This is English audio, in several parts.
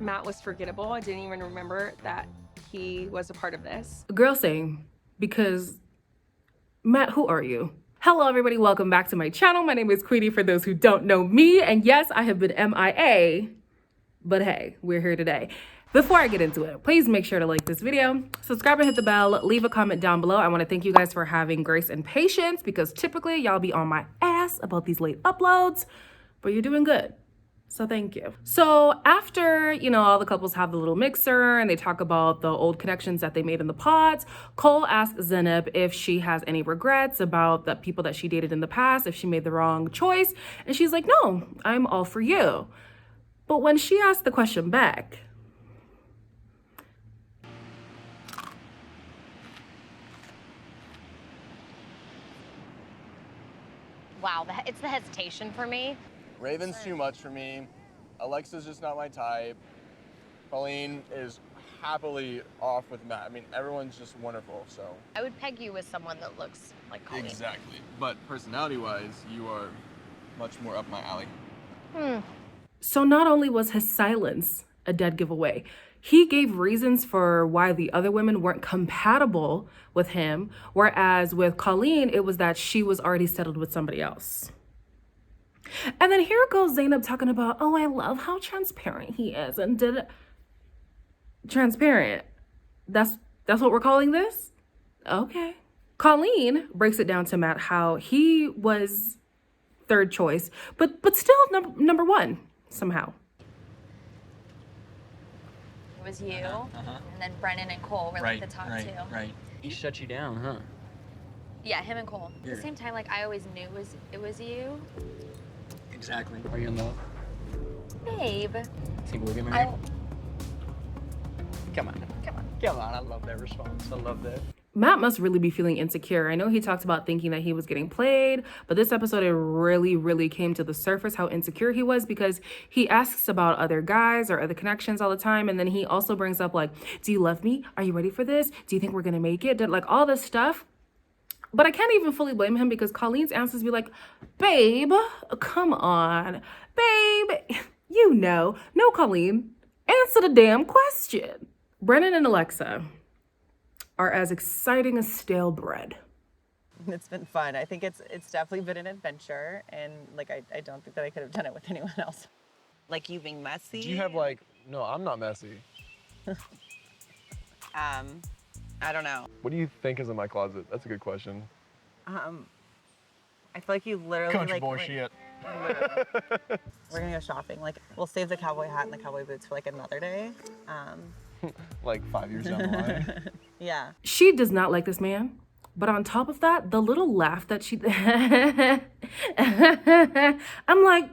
Matt was forgettable. I didn't even remember that he was a part of this. Girl, same. Because, Matt, who are you? Hello, everybody. Welcome back to my channel. My name is Queenie, for those who don't know me. And yes, I have been MIA, but hey, we're here today. Before I get into it, please make sure to like this video, subscribe and hit the bell, leave a comment down below. I want to thank you guys for having grace and patience, because typically y'all be on my ass about these late uploads, but you're doing good. So thank you. So after, all the couples have the little mixer and they talk about the old connections that they made in the pods, Cole asks Zeneb if she has any regrets about the people that she dated in the past, if she made the wrong choice. And she's like, no, I'm all for you. But when she asked the question back, wow, it's the hesitation for me. Raven's too much for me. Alexa's just not my type. Colleen is happily off with Matt. I mean, everyone's just wonderful, so. I would peg you with someone that looks like Colleen. Exactly. But personality-wise, you are much more up my alley. So not only was his silence a dead giveaway, he gave reasons for why the other women weren't compatible with him, whereas with Colleen, it was that she was already settled with somebody else. And then here goes Zainab talking about, oh, I love how transparent he is. And transparent? That's what we're calling this? Okay. Colleen breaks it down to Matt how he was third choice, but still number one somehow. It was you, and then Brennan and Cole were like the top two. Right. He shut you down, huh? Yeah, him and Cole. At the same time, like I always knew it was you. Exactly. Are you in love? Babe. Think we'll get married? Come on. I love that response. I love that. Matt must really be feeling insecure. I know he talked about thinking that he was getting played, but this episode, it really came to the surface how insecure he was, because he asks about other guys or other connections all the time. And then he also brings up like, do you love me? Are you ready for this? Do you think we're gonna make it? Like all this stuff. But I can't even fully blame him, because Colleen's answers be like, babe, come on, babe, no, Colleen, answer the damn question. Brennan and Alexa are as exciting as stale bread. It's been fun. I think it's definitely been an adventure, and like I don't think that I could have done it with anyone else. Like you being messy. Do you have no, I'm not messy. I don't know. What do you think is in my closet? That's a good question. I feel like you literally Country like boy shit. we're gonna go shopping. Like we'll save the cowboy hat and the cowboy boots for like another day. Like 5 years down the line. Yeah. She does not like this man. But on top of that, the little laugh that she, I'm like,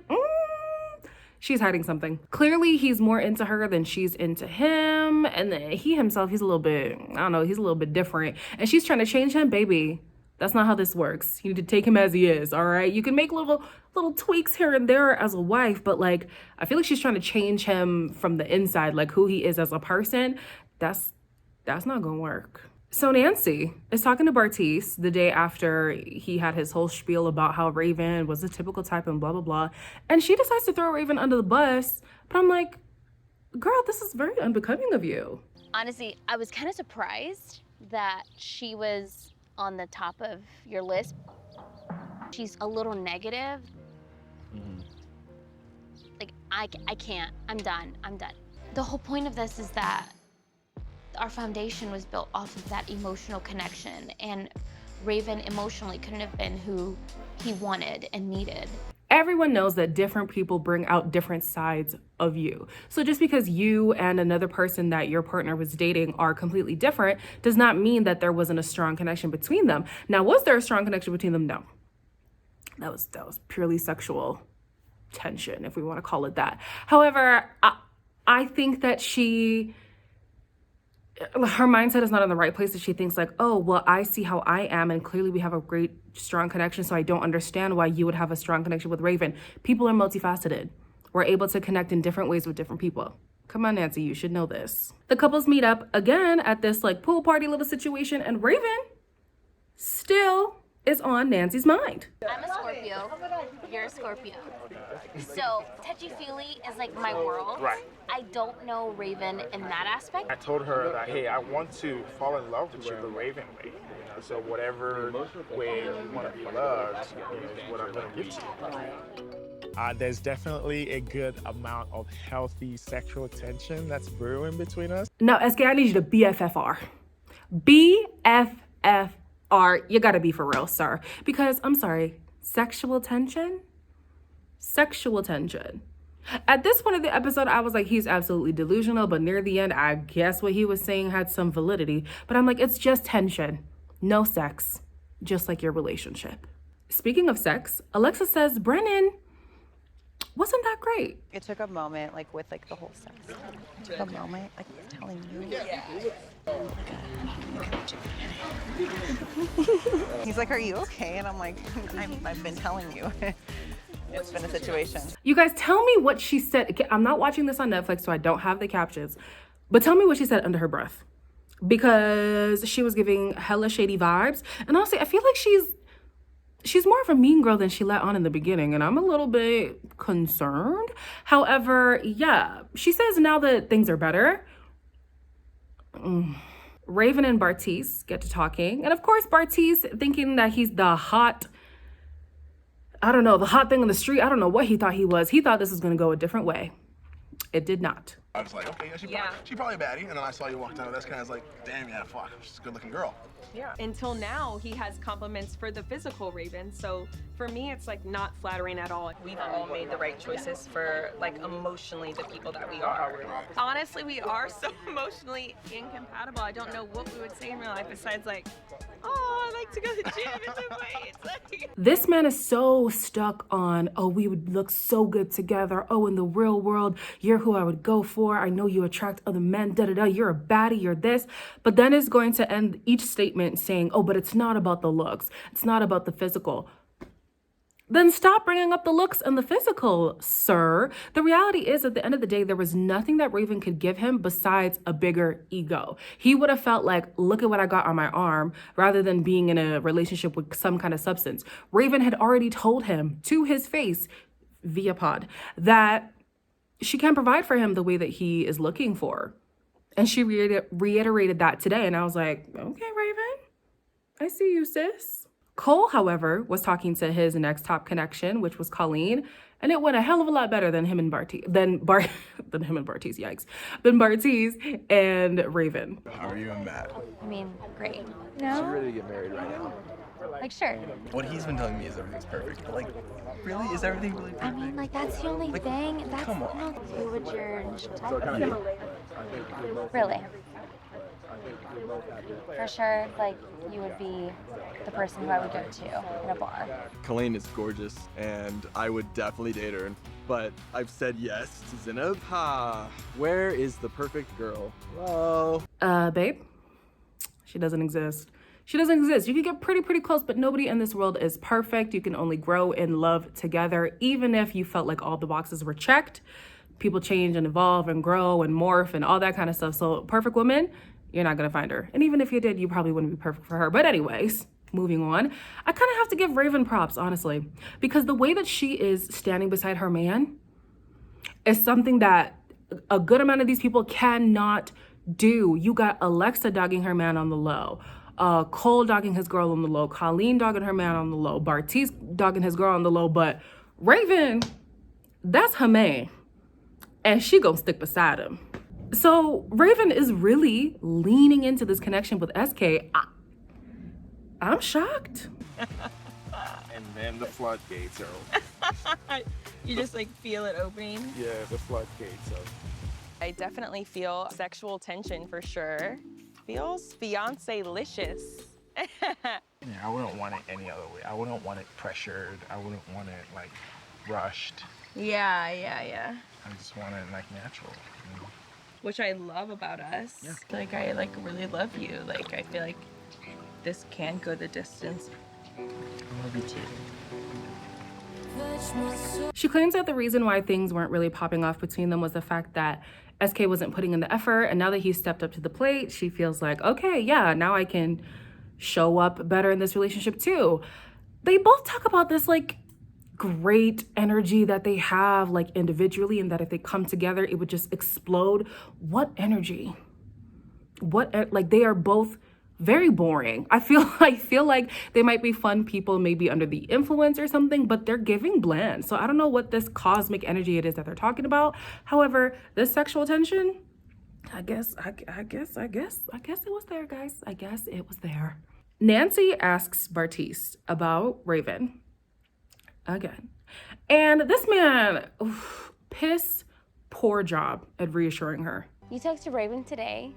she's hiding something. Clearly, he's more into her than she's into him. And then he himself, he's a little bit, I don't know, he's a little bit different. And she's trying to change him. Baby, that's not how this works. You need to take him as he is, all right? You can make little tweaks here and there as a wife, but like, I feel like she's trying to change him from the inside, like who he is as a person. That's not gonna work. So Nancy is talking to Bartise the day after he had his whole spiel about how Raven was a typical type and blah, blah, blah. And she decides to throw Raven under the bus. But I'm like, girl, this is very unbecoming of you. Honestly, I was kind of surprised that she was on the top of your list. She's a little negative. Like, I can't. I'm done. The whole point of this is that our foundation was built off of that emotional connection, and Raven emotionally couldn't have been who he wanted and needed. Everyone knows that different people bring out different sides of you. So just because you and another person that your partner was dating are completely different does not mean that there wasn't a strong connection between them. Now, was there a strong connection between them? No. That was purely sexual tension, if we want to call it that. However, I think that her mindset is not in the right place, that she thinks like, oh, well, I see how I am, and clearly we have a great, strong connection, so I don't understand why you would have a strong connection with Raven. People are multifaceted. We're able to connect in different ways with different people. Come on, Nancy, you should know this. The couples meet up again at this like pool party little situation, and Raven still is on Nancy's mind. I'm a Scorpio. You're a Scorpio. So touchy-feely is like my world. Right. I don't know Raven in that aspect. I told her that, hey, I want to fall in love with you the Raven way. You know, so whatever way you want to be loved, you know, is what I'm going to give to you. There's definitely a good amount of healthy sexual tension that's brewing between us. Now, SK, I need you to BFFR. BFFR. You gotta be for real, sir. Because, I'm sorry, sexual tension? Sexual tension. At this point of the episode, I was like, he's absolutely delusional, but near the end, I guess what he was saying had some validity. But I'm like, it's just tension. No sex. Just like your relationship. Speaking of sex, Alexa says, Brennan wasn't that great. It took a moment, like with like the whole sex. It took a moment, like telling you. Yeah. He's like, "Are you okay?" And I'm like, "I've been telling you." It's been a situation. You guys, tell me what she said. Okay, I'm not watching this on Netflix, so I don't have the captions. But tell me what she said under her breath. Because she was giving hella shady vibes. And honestly, I feel like she's more of a mean girl than she let on in the beginning, and I'm a little bit concerned. However, yeah, she says now that things are better. Raven and Bartise get to talking, and of course Bartise, thinking that he's the hot, I don't know, the hot thing on the street. I don't know what he thought he was. He thought this was gonna go a different way. It did not. I was like, okay, yeah, she probably a baddie. And then I saw you walk down, that's kind of like, damn, yeah, fuck, she's a good looking girl. Yeah. Until now, he has compliments for the physical Raven. So for me, it's like not flattering at all. We've all made the right choices for like emotionally the people that we are. Honestly, we are so emotionally incompatible. I don't know what we would say in real life besides like, oh, I like to go to the gym and lift weights. Like, this man is so stuck on, oh, we would look so good together. Oh, in the real world, you're who I would go for. I know you attract other men, da-da-da. You're a baddie, you're this. But then it's going to end each statement saying, oh, but it's not about the looks. It's not about the physical. Then stop bringing up the looks and the physical, sir. The reality is, at the end of the day, there was nothing that Raven could give him besides a bigger ego. He would have felt like, look at what I got on my arm, rather than being in a relationship with some kind of substance. Raven had already told him to his face via pod that she can't provide for him the way that he is looking for. And she reiterated that today. And I was like, okay, Raven, I see you, sis. Cole, however, was talking to his next top connection, which was Colleen, and it went a hell of a lot better than him and Bartise, than Bartise and Raven. How are you and Matt? I mean, great. So you're ready to get married right now? Like, sure. What he's been telling me is everything's perfect, but like, really? Is everything really perfect? I mean, like, that's the only thing. That's come on. no, who would your really? For sure, like, you would be the person who I would go to in a bar. Colleen is gorgeous, and I would definitely date her. But I've said yes to Zinab. Where is the perfect girl? Hello? Babe, she doesn't exist. She doesn't exist. You can get pretty close, but nobody in this world is perfect. You can only grow in love together, even if you felt like all the boxes were checked. People change and evolve and grow and morph and all that kind of stuff. So perfect woman, you're not gonna find her. And even if you did, you probably wouldn't be perfect for her. But anyways, moving on. I kind of have to give Raven props, honestly, because the way that she is standing beside her man is something that a good amount of these people cannot do. You got Alexa dogging her man on the low. Cole dogging his girl on the low. Colleen dogging her man on the low. Bartise dogging his girl on the low. But Raven, that's her man. And she gonna stick beside him. So Raven is really leaning into this connection with SK. I'm shocked. And then the floodgates are open. you just like feel it opening. Yeah, the floodgates are. I definitely feel sexual tension for sure. Feels fiance-licious. Yeah, I wouldn't want it any other way. I wouldn't want it pressured. I wouldn't want it like rushed. Yeah. I just want it like natural. You know? Which I love about us. Yeah. Like I like really love you. Like I feel like this can go the distance. I love you too. She claims that the reason why things weren't really popping off between them was the fact that SK wasn't putting in the effort, and now that he stepped up to the plate, she feels like, okay, yeah, now I can show up better in this relationship too. They both talk about this like great energy that they have like individually, and that if they come together, it would just explode. What energy? Like they are both very boring. I feel like they might be fun people, maybe under the influence or something, but they're giving bland. So I don't know what this cosmic energy it is that they're talking about. However, this sexual tension, I guess it was there, guys. I guess it was there. Nancy asks Bartise about Raven again. And this man, piss poor job at reassuring her. You texted Raven today.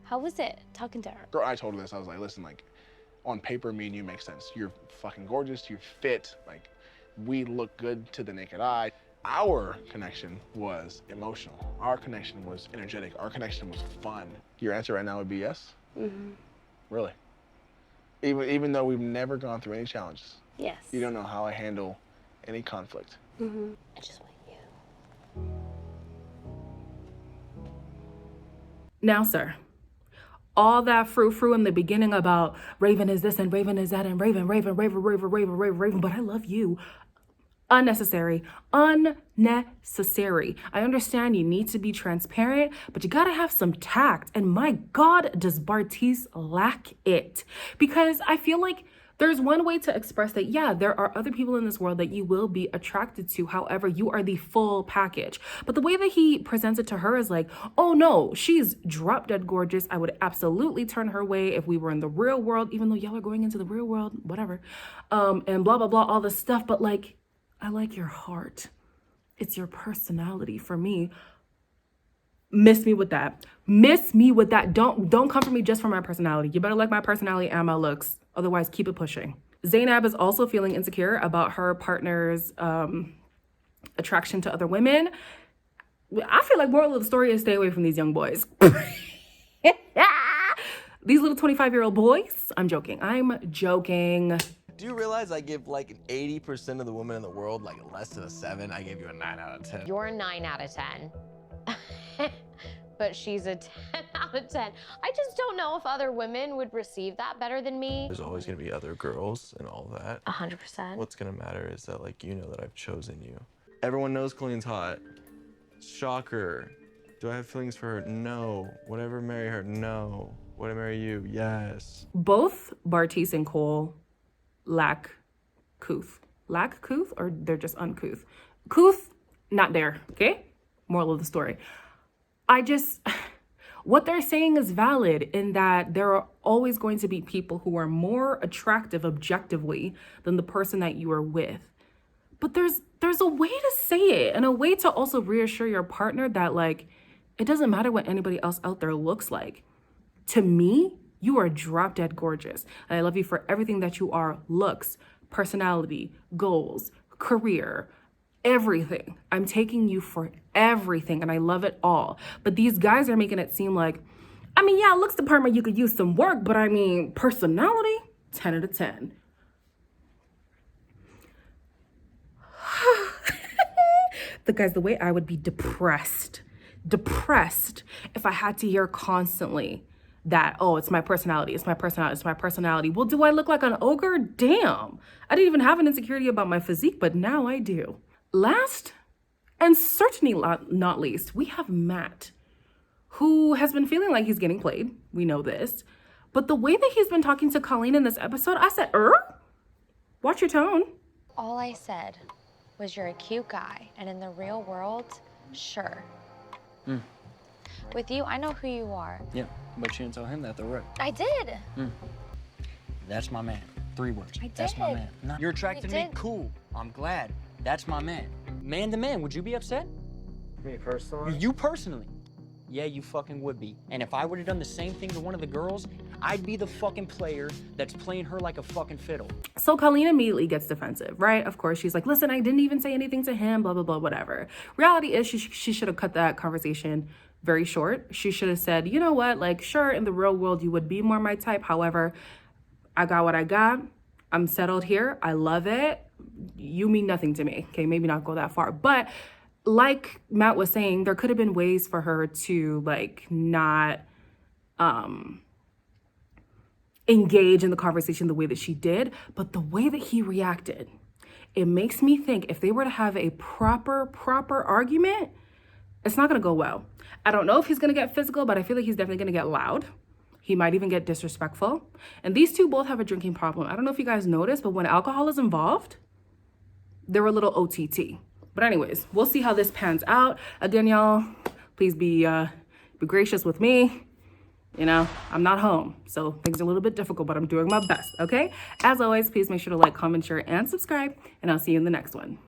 How was it talking to her? Girl, I told her this. I was like, listen, like, on paper, me and you make sense. You're fucking gorgeous. You're fit. Like, we look good to the naked eye. Our connection was emotional. Our connection was energetic. Our connection was fun. Your answer right now would be yes? Mm-hmm. Really? Even though we've never gone through any challenges? Yes. You don't know how I handle any conflict? Mm-hmm. I just want you. Now, sir, all that frou-frou in the beginning about Raven is this and Raven is that and Raven, but I love you. Unnecessary. Unnecessary. I understand you need to be transparent, but you gotta have some tact. And my God, does Bartise lack it? Because I feel like there's one way to express that, yeah, there are other people in this world that you will be attracted to. However, you are the full package. But the way that he presents it to her is like, oh no, she's drop dead gorgeous. I would absolutely turn her way if we were in the real world, even though y'all are going into the real world, whatever. And blah, blah, blah, all this stuff. But like, I like your heart. It's your personality for me. Miss me with that. Miss me with that. Don't come for me just for my personality. You better like my personality and my looks. Otherwise, keep it pushing. Zainab is also feeling insecure about her partner's attraction to other women. I feel like moral of the story is stay away from these young boys. These little 25-year-old boys. I'm joking. Do you realize I give like 80% of the women in the world like less than a 7? I gave you a 9 out of 10. You're a 9 out of 10. But she's a 10 out of 10. I just don't know if other women would receive that better than me. There's always gonna be other girls and all that. 100%. What's gonna matter is that like you know that I've chosen you. Everyone knows Colleen's hot. Shocker. Do I have feelings for her? No. Would I ever marry her? No. Would I marry you? Yes. Both Bartise and Cole lack couth. Lack couth, or they're just uncouth? Couth, not there, okay? Moral of the story. What they're saying is valid in that there are always going to be people who are more attractive objectively than the person that you are with. But there's a way to say it, and a way to also reassure your partner that like, it doesn't matter what anybody else out there looks like. To me, you are drop dead gorgeous. And I love you for everything that you are. Looks, personality, goals, career, everything. I'm taking you for everything and I love it all. But these guys are making it seem like, I mean, yeah, looks department, you could use some work, but I mean, personality, 10 out of 10. The way I would be depressed if I had to hear constantly that, oh, it's my personality. Well, do I look like an ogre? Damn. I didn't even have an insecurity about my physique, but now I do. Last, and certainly not least, we have Matt, who has been feeling like he's getting played. We know this. But the way that he's been talking to Colleen in this episode, I said, watch your tone. All I said was you're a cute guy, and in the real world, sure. With you, I know who you are. Yeah, but you didn't tell him that though, right? I did. That's my man. 3 words. I That's my did. man. No, you're attracted to me? did. Cool. I'm glad. That's my man. Man to man, would you be upset? Me personally? You personally? Yeah, you fucking would be. And if I would have done the same thing to one of the girls, I'd be the fucking player that's playing her like a fucking fiddle. So Colleen immediately gets defensive, right? Of course, she's like, listen, I didn't even say anything to him, blah, blah, blah, whatever. Reality is she should have cut that conversation very short. She should have said, you know what? Like, sure, in the real world, you would be more my type. However, I got what I got. I'm settled here. I love it. You mean nothing to me. Okay, maybe not go that far. But like Matt was saying, there could have been ways for her to like not engage in the conversation the way that she did, but the way that he reacted, it makes me think if they were to have a proper argument, it's not gonna go well. I don't know if he's gonna get physical, but I feel like he's definitely gonna get loud. He might even get disrespectful. And these two both have a drinking problem. I don't know if you guys noticed, but when alcohol is involved, they're a little OTT. But anyways, we'll see how this pans out. Again, y'all, please be gracious with me. You know, I'm not home, so things are a little bit difficult, but I'm doing my best, okay? As always, please make sure to like, comment, share, and subscribe, and I'll see you in the next one.